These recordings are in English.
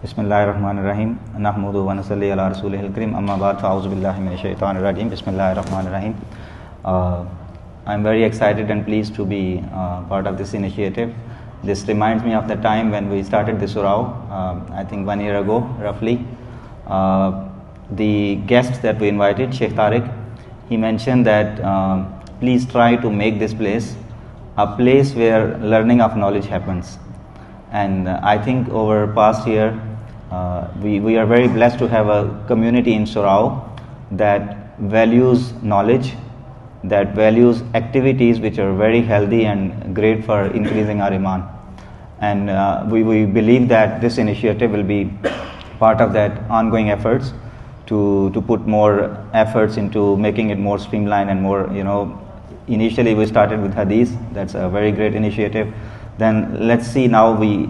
Bismillahirrahmanirrahim. Nahmudu wa nusalli ala rasulihil karim. Amma ba'd, fa'auzu billahi minash shaitanir rajim. Bismillahirrahmanirrahim. I'm very excited and pleased to be part of this initiative. This reminds me of the time when we started the surah, I think 1 year ago, roughly. The guest that we invited, Sheikh Tariq, he mentioned that please try to make this place a place where learning of knowledge happens. And I think over past year, we are very blessed to have a community in Surau that values knowledge, that values activities which are very healthy and great for increasing our iman. And we believe that this initiative will be part of that ongoing efforts to put more efforts into making it more streamlined and more, initially we started with hadith. That's a very great initiative. Then let's see, now we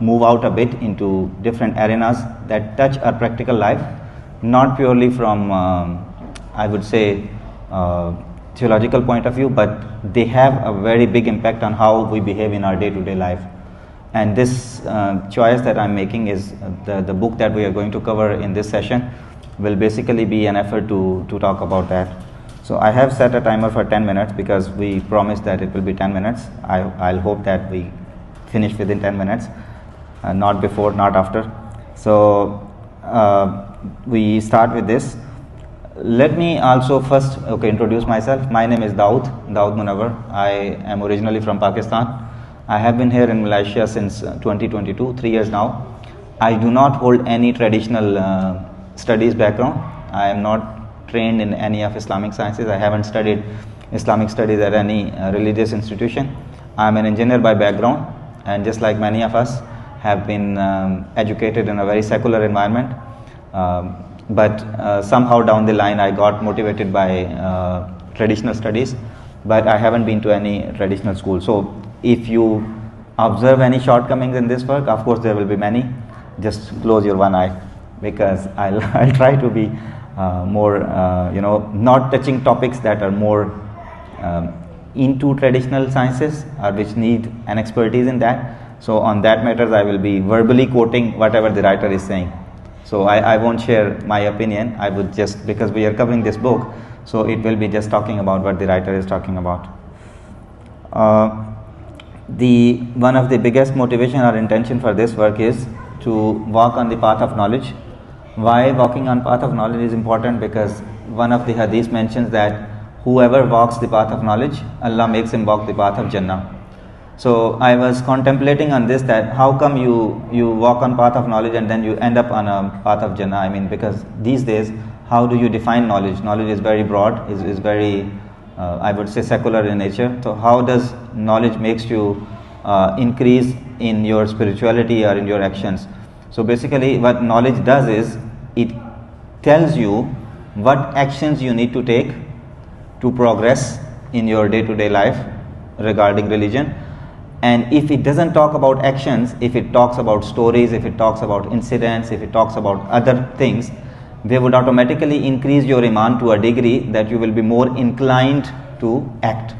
move out a bit into different arenas that touch our practical life, not purely from, I would say, theological point of view, but they have a very big impact on how we behave in our day-to-day life. And this choice that I'm making is the book that we are going to cover in this session will basically be an effort to talk about that. So I have set a timer for 10 minutes because we promised that it will be 10 minutes. I'll hope that we finish within 10 minutes, not before, not after. So we start with this. Let me also first introduce myself. My name is Daud Munawar. I am originally from Pakistan. I have been here in Malaysia since 2022, 3 years now. I do not hold any traditional studies background. I am not trained in any of Islamic sciences. I haven't studied Islamic studies at any religious institution. I'm an engineer by background, and just like many of us have been educated in a very secular environment. But somehow down the line I got motivated by traditional studies, but I haven't been to any traditional school. So if you observe any shortcomings in this work, of course there will be many. Just close your one eye, because I'll try to be more, not touching topics that are more into traditional sciences or which need an expertise in that. So on that matters I will be verbally quoting whatever the writer is saying. So I won't share my opinion. I would just, because we are covering this book, so it will be just talking about what the writer is talking about. One of the biggest motivation or intention for this work is to walk on the path of knowledge. Why walking on path of knowledge is important? Because one of the hadith mentions that whoever walks the path of knowledge, Allah makes him walk the path of Jannah. So I was contemplating on this, that how come you walk on path of knowledge and then you end up on a path of Jannah? I mean, because these days, how do you define knowledge? Knowledge is very broad, is very, I would say, secular in nature. So how does knowledge makes you increase in your spirituality or in your actions? So basically what knowledge does is, it tells you what actions you need to take to progress in your day-to-day life regarding religion. And if it doesn't talk about actions, if it talks about stories, if it talks about incidents, if it talks about other things, they would automatically increase your iman to a degree that you will be more inclined to act.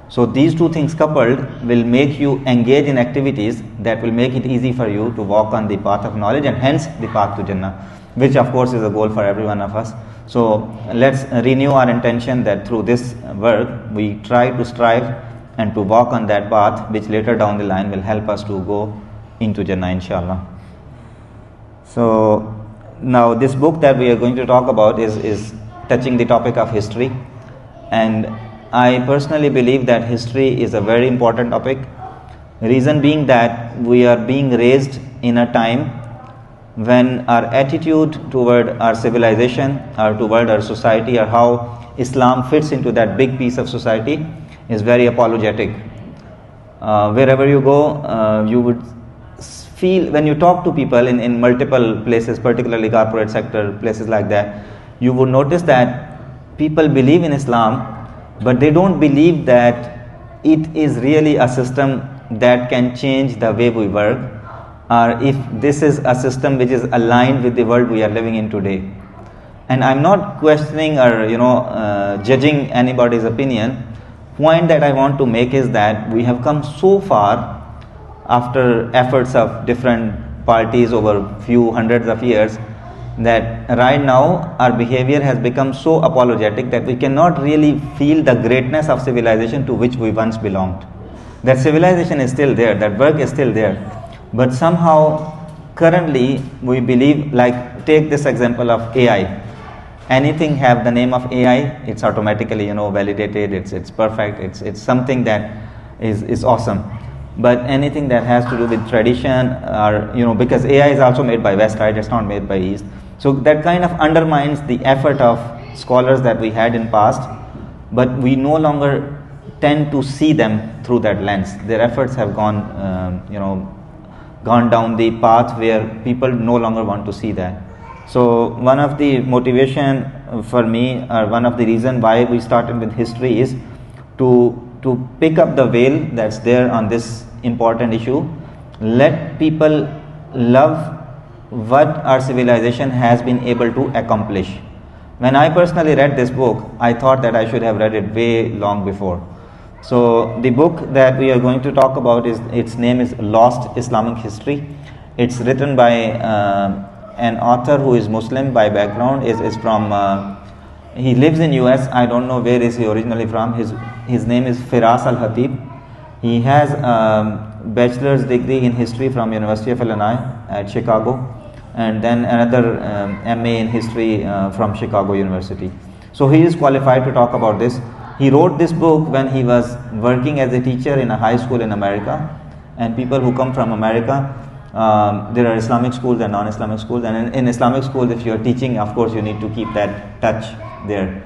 So these two things coupled will make you engage in activities that will make it easy for you to walk on the path of knowledge, and hence the path to Jannah, which of course is a goal for every one of us. So let's renew our intention that through this work we try to strive and to walk on that path, which later down the line will help us to go into Jannah, inshallah. So now this book that we are going to talk about is touching the topic of history, and I personally believe that history is a very important topic. Reason being that we are being raised in a time when our attitude toward our civilization or toward our society, or how Islam fits into that big piece of society, is very apologetic. Wherever you go, you would feel, when you talk to people in multiple places, particularly corporate sector, places like that, you would notice that people believe in Islam, but they don't believe that it is really a system that can change the way we work, or if this is a system which is aligned with the world we are living in today. And I'm not questioning or judging anybody's opinion. Point that I want to make is that we have come so far after efforts of different parties over few hundreds of years, that right now our behavior has become so apologetic that we cannot really feel the greatness of civilization to which we once belonged. That civilization is still there, that work is still there, but somehow currently we believe, like take this example of AI. Anything have the name of AI, it's automatically validated, it's perfect, it's something that is awesome. But anything that has to do with tradition, or because AI is also made by West, right? It's not made by East. So that kind of undermines the effort of scholars that we had in past, but we no longer tend to see them through that lens. Their efforts have gone down the path where people no longer want to see that. So one of the motivation for me, or one of the reason why we started with history, is to pick up the veil that's there on this important issue. Let people love what our civilization has been able to accomplish. When I personally read this book, I thought that I should have read it way long before. So the book that we are going to talk about its name is Lost Islamic History. It's written by an author who is Muslim by background, is from he lives in US. I don't know where is he originally from. His name is Firas Al Khateeb. He has a bachelor's degree in history from University of Illinois at Chicago, and then another MA in history from Chicago University. So he is qualified to talk about this. He wrote this book when he was working as a teacher in a high school in America, and people who come from America, there are Islamic schools and non-Islamic schools, and in Islamic schools, if you are teaching, of course you need to keep that touch there.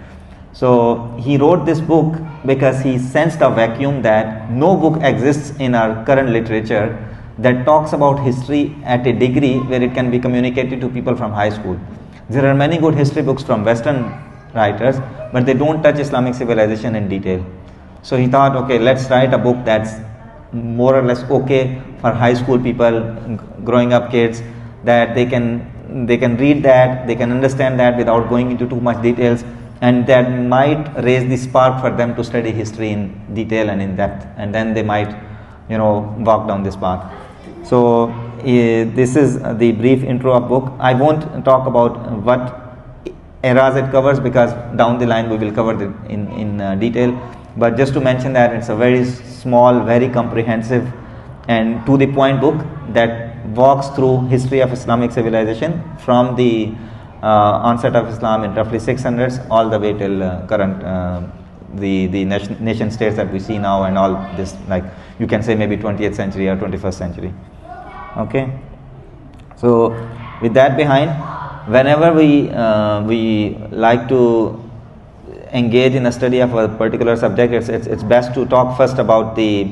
So he wrote this book because he sensed a vacuum that no book exists in our current literature that talks about history at a degree where it can be communicated to people from high school. There are many good history books from Western writers, but they don't touch Islamic civilization in detail. So he thought, okay, let's write a book that's more or less okay for high school people, growing up kids, that they can read that, they can understand that without going into too much details, and that might raise the spark for them to study history in detail and in depth, and then they might walk down this path. So this is the brief intro of book. I won't talk about what eras it covers, because down the line we will cover it in detail, but just to mention that it's a very small, very comprehensive and to the point book that walks through history of Islamic civilization from the onset of Islam in roughly 600s all the way till current the nation states that we see now, and all this, like you can say maybe 20th century or 21st century. Okay, so with that behind, whenever we like to engage in a study of a particular subject, it's best to talk first about the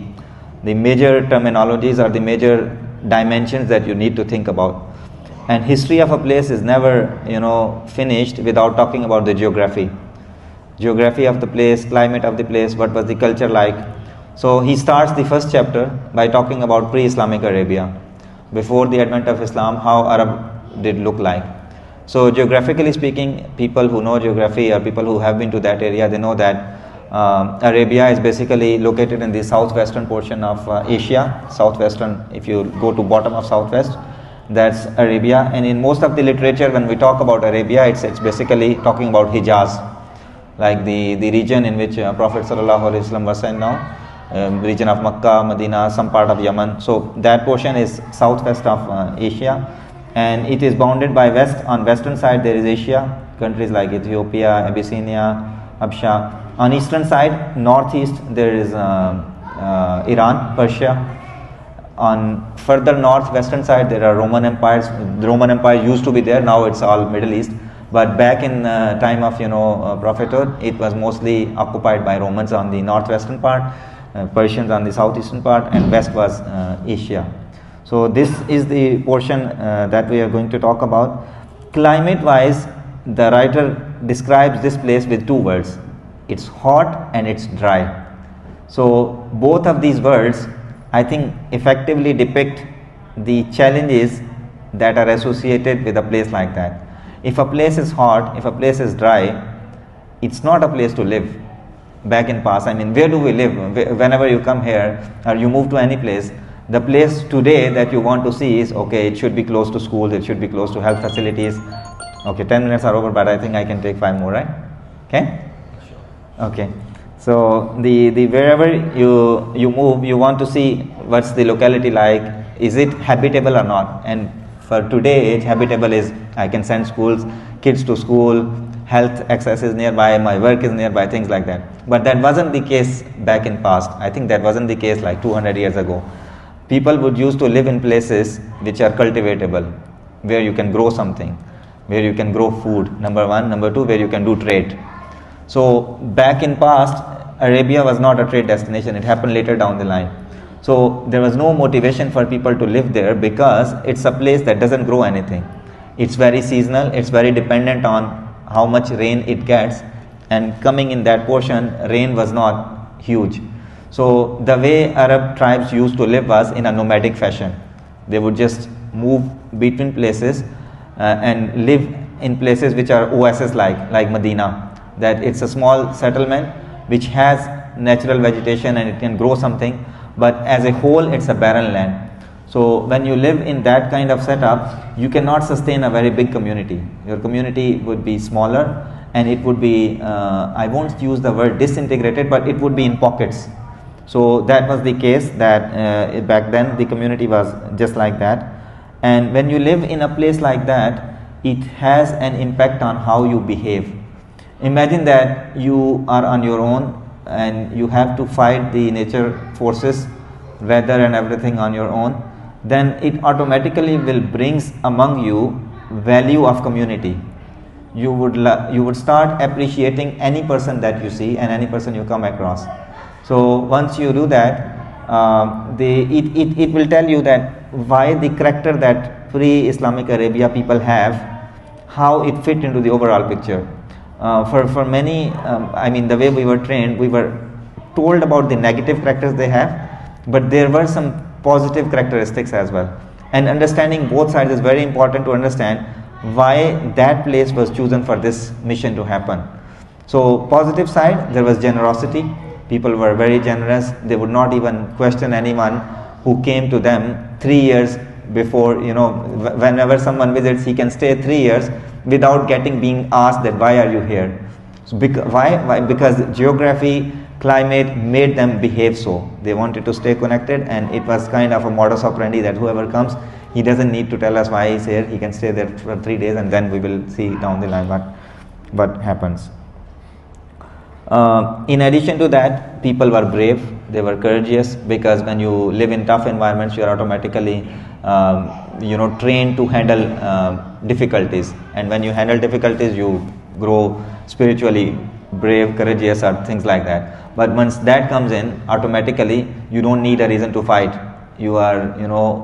major terminologies or the major dimensions that you need to think about. And history of a place is never finished without talking about the geography of the place, climate of the place, what was the culture like. So he starts the first chapter by talking about pre-Islamic Arabia, before the advent of Islam, how Arab did look like. So geographically speaking, people who know geography or people who have been to that area, they know that Arabia is basically located in the southwestern portion of Asia. Southwestern, if you go to bottom of southwest, that's Arabia. And in most of the literature, when we talk about Arabia, it's basically talking about Hijaz, like the region in which Prophet ﷺ was sent now, region of Makkah, Medina, some part of Yemen. So that portion is southwest of Asia, and it is bounded by west. On western side there is Asia, countries like Ethiopia, Abyssinia, Habsha. On eastern side, northeast, there is Iran, Persia. On further northwestern side, there are Roman empires. The Roman Empire used to be there, now it's all Middle East. But back in time of prophethood, it was mostly occupied by Romans on the northwestern part, Persians on the southeastern part, and west was Asia. So this is the portion that we are going to talk about. Climate-wise, the writer describes this place with two words. It's hot and it's dry. So both of these words, I think, effectively depict the challenges that are associated with a place like that. If a place is hot, if a place is dry, it's not a place to live. Back in past, I mean, where do we live? Whenever you come here or you move to any place, The place today that you want to see is, okay, it should be close to schools, it should be close to health facilities. Okay, 10 minutes are over, but I think I can take 5 more, right? Okay? Okay. So the wherever you move, you want to see what's the locality like, is it habitable or not? And for today age, habitable is I can send kids to school, health access is nearby, my work is nearby, things like that. But that wasn't the case back in past. I think that wasn't the case like 200 years ago. People would used to live in places which are cultivatable, where you can grow something, where you can grow food, number one. Number two, where you can do trade. So back in past, Arabia was not a trade destination. It happened later down the line. So there was no motivation for people to live there because it's a place that doesn't grow anything. It's very seasonal. It's very dependent on how much rain it gets, and coming in that portion, rain was not huge. So the way Arab tribes used to live was in a nomadic fashion. They would just move between places and live in places which are oases like Medina. That it's a small settlement which has natural vegetation and it can grow something, but as a whole it's a barren land. So when you live in that kind of setup, you cannot sustain a very big community. Your community would be smaller and it would be, I won't use the word disintegrated, but it would be in pockets. So that was the case that back then the community was just like that. And when you live in a place like that, it has an impact on how you behave. Imagine that you are on your own and you have to fight the nature forces, weather and everything on your own. Then it automatically will brings among you value of community. You would start appreciating any person that you see and any person you come across. So once you do that, it will tell you that why the character that pre-Islamic Arabia people have, how it fit into the overall picture. For many, I mean the way we were trained, we were told about the negative characters they have, but there were some positive characteristics as well. And understanding both sides is very important to understand why that place was chosen for this mission to happen. So positive side, there was generosity. People were very generous. They would not even question anyone who came to them 3 years before. Whenever someone visits, he can stay 3 years without being asked that why are you here. So why? Because geography, climate made them behave so. They wanted to stay connected, and it was kind of a modus operandi that whoever comes, he doesn't need to tell us why he's here. He can stay there for 3 days and then we will see down the line what happens. In addition to that, people were brave, they were courageous, because when you live in tough environments, you are automatically trained to handle difficulties, and when you handle difficulties, you grow spiritually brave, courageous, or things like that. But once that comes in, automatically you don't need a reason to fight. You are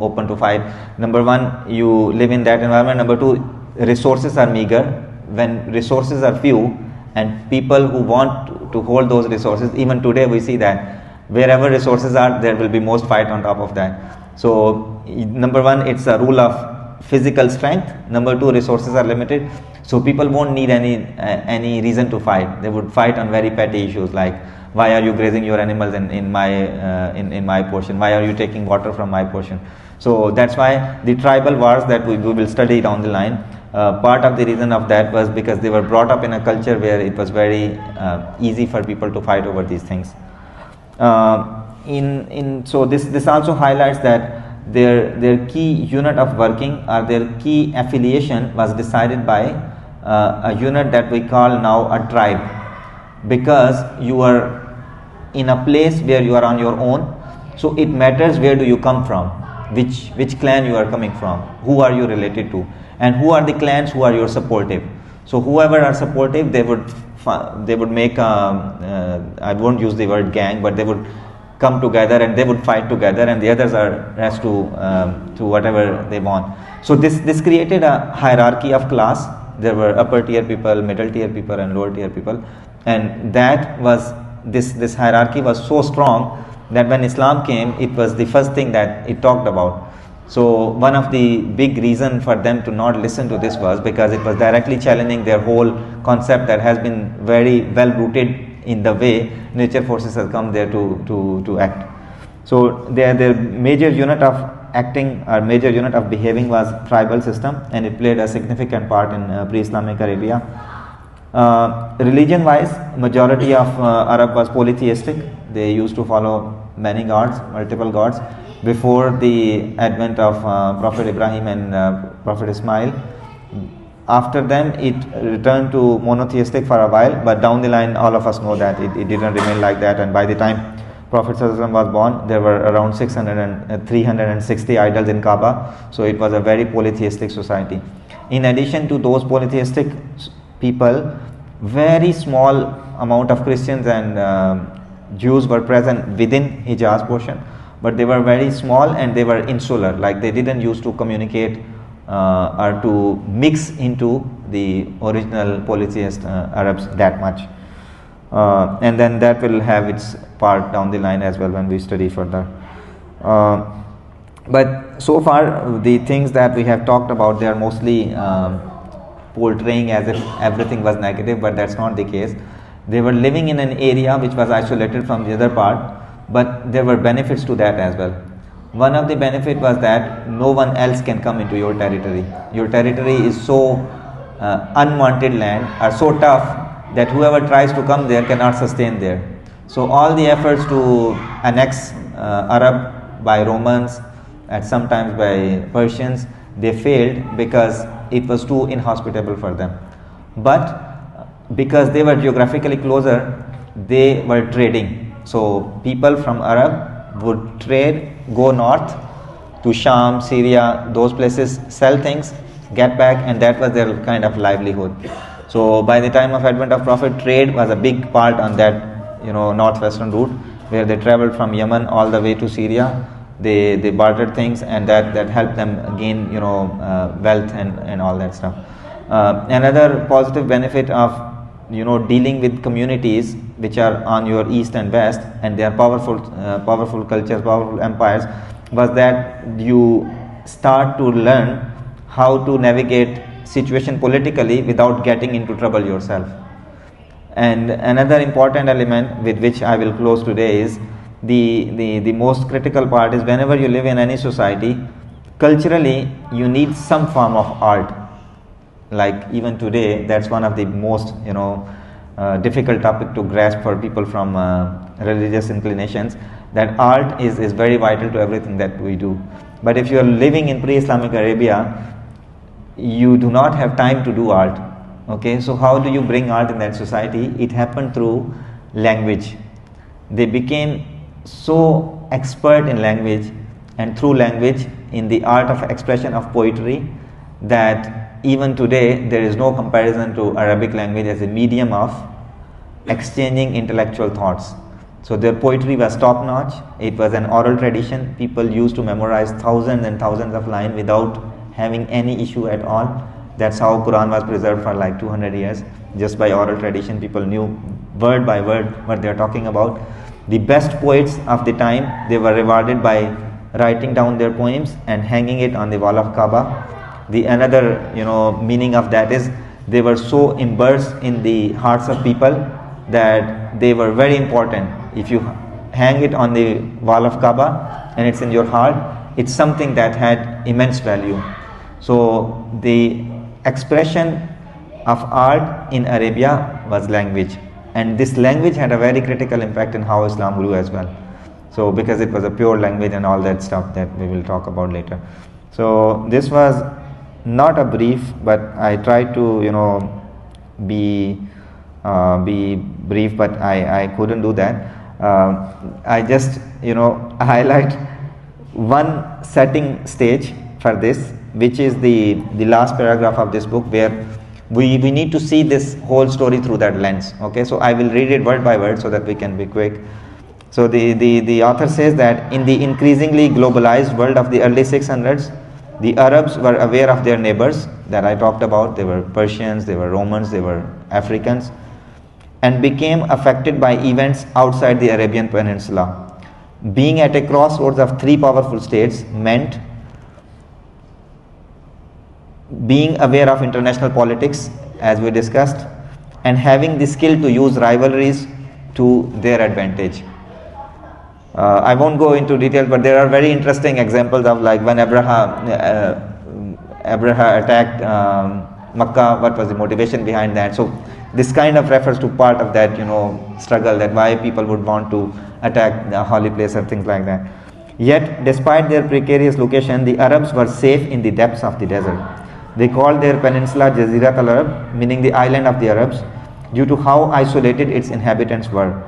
open to fight. Number one, you live in that environment. Number two, resources are meager. When resources are few, and people who want to hold those resources, even today we see that wherever resources are, there will be most fight on top of that. So number one, it's a rule of physical strength. Number two, resources are limited, so people won't need any reason to fight. They would fight on very petty issues like, why are you grazing your animals in my portion? Why are you taking water from my portion? So that's why the tribal wars that we will study down the line, part of the reason of that was because they were brought up in a culture where it was very easy for people to fight over these things. So this also highlights that their key unit of working, or their key affiliation, was decided by a unit that we call now a tribe, because you are in a place where you are on your own. So it matters where do you come from, which clan you are coming from, who are you related to, and who are the clans who are your supportive. So whoever are supportive, they would make I won't use the word gang, but they would come together and they would fight together, and the others are as to whatever they want. So this created a hierarchy of class. There were upper tier people, middle tier people, and lower tier people, and that was this hierarchy was so strong that when Islam came, it was the first thing that it talked about. So one of the big reason for them to not listen to this was because it was directly challenging their whole concept that has been very well rooted in the way nature forces have come there to act. So their major unit of acting or major unit of behaving was tribal system, and it played a significant part in pre-Islamic Arabia. Religion wise, majority of Arab was polytheistic. They used to follow many gods, multiple gods, before the advent of Prophet Ibrahim and Prophet Ismail. After them it returned to monotheistic for a while, but down the line all of us know that it didn't remain like that, and by the time Prophet ﷺ was born, there were around 360 idols in Kaaba, so it was a very polytheistic society. In addition to those polytheistic people, very small amount of Christians and Jews were present within Hijaz portion, but they were very small and they were insular, like they didn't used to communicate or to mix into the original polytheist Arabs that much. And then that will have its part down the line as well when we study further. But so far the things that we have talked about, they are mostly portraying as if everything was negative, but that's not the case. They were living in an area which was isolated from the other part, but there were benefits to that as well. One of the benefit was that no one else can come into your territory. Your territory is so unwanted land, or so tough, that whoever tries to come there cannot sustain there. So all the efforts to annex Arab by Romans and sometimes by Persians, they failed because it was too inhospitable for them. But because they were geographically closer, they were trading. So people from Arab would trade, go north to Sham, Syria, those places, sell things, get back, and that was their kind of livelihood. So by the time of advent of Prophet, trade was a big part on that, northwestern route, where they traveled from Yemen all the way to Syria. They bartered things, and that helped them gain wealth and all that stuff. Another positive benefit of dealing with communities which are on your east and west, and they are powerful cultures, powerful empires, was that you start to learn how to navigate situation politically without getting into trouble yourself. And another important element with which I will close today is the most critical part is, whenever you live in any society, culturally you need some form of art. Like even today, that's one of the most difficult topic to grasp for people from religious inclinations, that art is very vital to everything that we do. But if you are living in pre-Islamic Arabia, you do not have time to do art. Okay, so how do you bring art in that society? It happened through language. They became so expert in language, and through language in the art of expression of poetry, that even today there is no comparison to Arabic language as a medium of exchanging intellectual thoughts. So their poetry was top notch. It was an oral tradition. People used to memorize thousands and thousands of lines without having any issue at all. That's how Quran was preserved for like 200 years. Just by oral tradition, people knew word by word what they are talking about. The best poets of the time, they were rewarded by writing down their poems and hanging it on the wall of Kaaba. The another meaning of that is, they were so immersed in the hearts of people that they were very important. If you hang it on the wall of Kaaba and it's in your heart, it's something that had immense value. So the expression of art in Arabia was language, and this language had a very critical impact in how Islam grew as well. So because it was a pure language and all that stuff that we will talk about later. So this was not a brief, but I tried to be brief, but I couldn't do that. I just highlight one setting stage for this, which is the last paragraph of this book, where we need to see this whole story through that lens. Okay, so I will read it word by word so that we can be quick. So the author says that in the increasingly globalized world of the early 600s, the Arabs were aware of their neighbors that I talked about. They were Persians, they were Romans, they were Africans, and became affected by events outside the Arabian Peninsula. Being at a crossroads of three powerful states meant being aware of international politics, as we discussed, and having the skill to use rivalries to their advantage. I won't go into detail, but there are very interesting examples of like when Abraham attacked Makkah, what was the motivation behind that. So this kind of refers to part of that, struggle, that why people would want to attack the holy place or things like that. Yet, despite their precarious location, the Arabs were safe in the depths of the desert. They called their peninsula Jazirat al-Arab, meaning the island of the Arabs, due to how isolated its inhabitants were.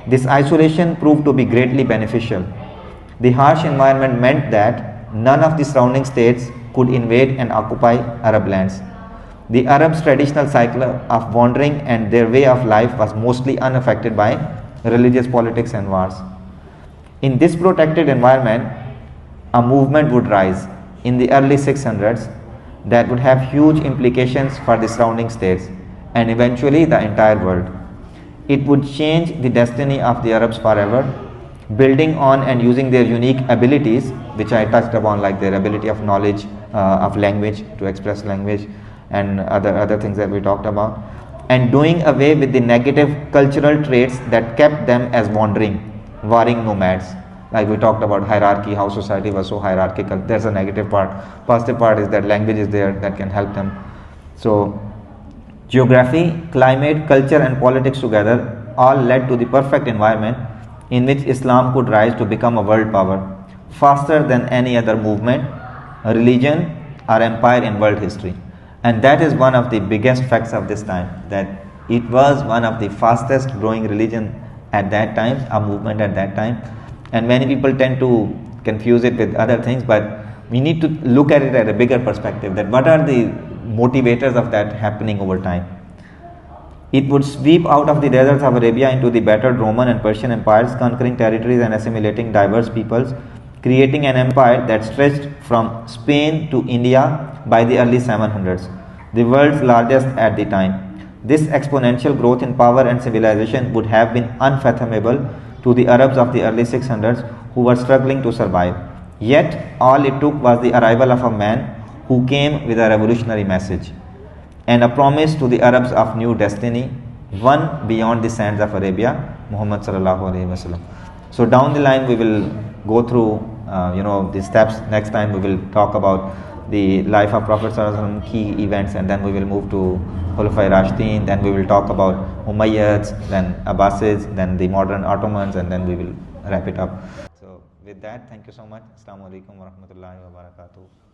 This isolation proved to be greatly beneficial. The harsh environment meant that none of the surrounding states could invade and occupy Arab lands. The Arabs' traditional cycle of wandering and their way of life was mostly unaffected by religious politics and wars. In this protected environment, a movement would rise in the early 600s that would have huge implications for the surrounding states and eventually the entire world. It would change the destiny of the Arabs forever, building on and using their unique abilities, which I touched upon, like their ability of knowledge, of language, to express language, and other things that we talked about, and doing away with the negative cultural traits that kept them as warring nomads. Like we talked about hierarchy, how society was so hierarchical. There's a negative part. Positive part is that language is there that can help them. So geography, climate, culture and politics together all led to the perfect environment in which Islam could rise to become a world power, faster than any other movement, religion or empire in world history. And that is one of the biggest facts of this time, that it was one of the fastest growing religion at that time, a movement at that time. And many people tend to confuse it with other things, but we need to look at it at a bigger perspective, that what are the motivators of that happening over time. It would sweep out of the deserts of Arabia into the battered Roman and Persian empires, conquering territories and assimilating diverse peoples, creating an empire that stretched from Spain to India by the early 700s, the world's largest at the time. This exponential growth in power and civilization would have been unfathomable to the Arabs of the early 600s who were struggling to survive. Yet, all it took was the arrival of a man who came with a revolutionary message and a promise to the Arabs of new destiny, one beyond the sands of Arabia, Muhammad sallallahu alaihi wasallam. So down the line we will go through the steps. Next time we will talk about the life of Prophet sallallahu alaihi wasallam, key events, and then we will move to Khulafai Rashidin, then we will talk about Umayyads, then Abbasids, then the modern Ottomans, and then we will wrap it up. So with that, thank you so much. Assalamu alaikum wa rahmatullahi wa barakatuh.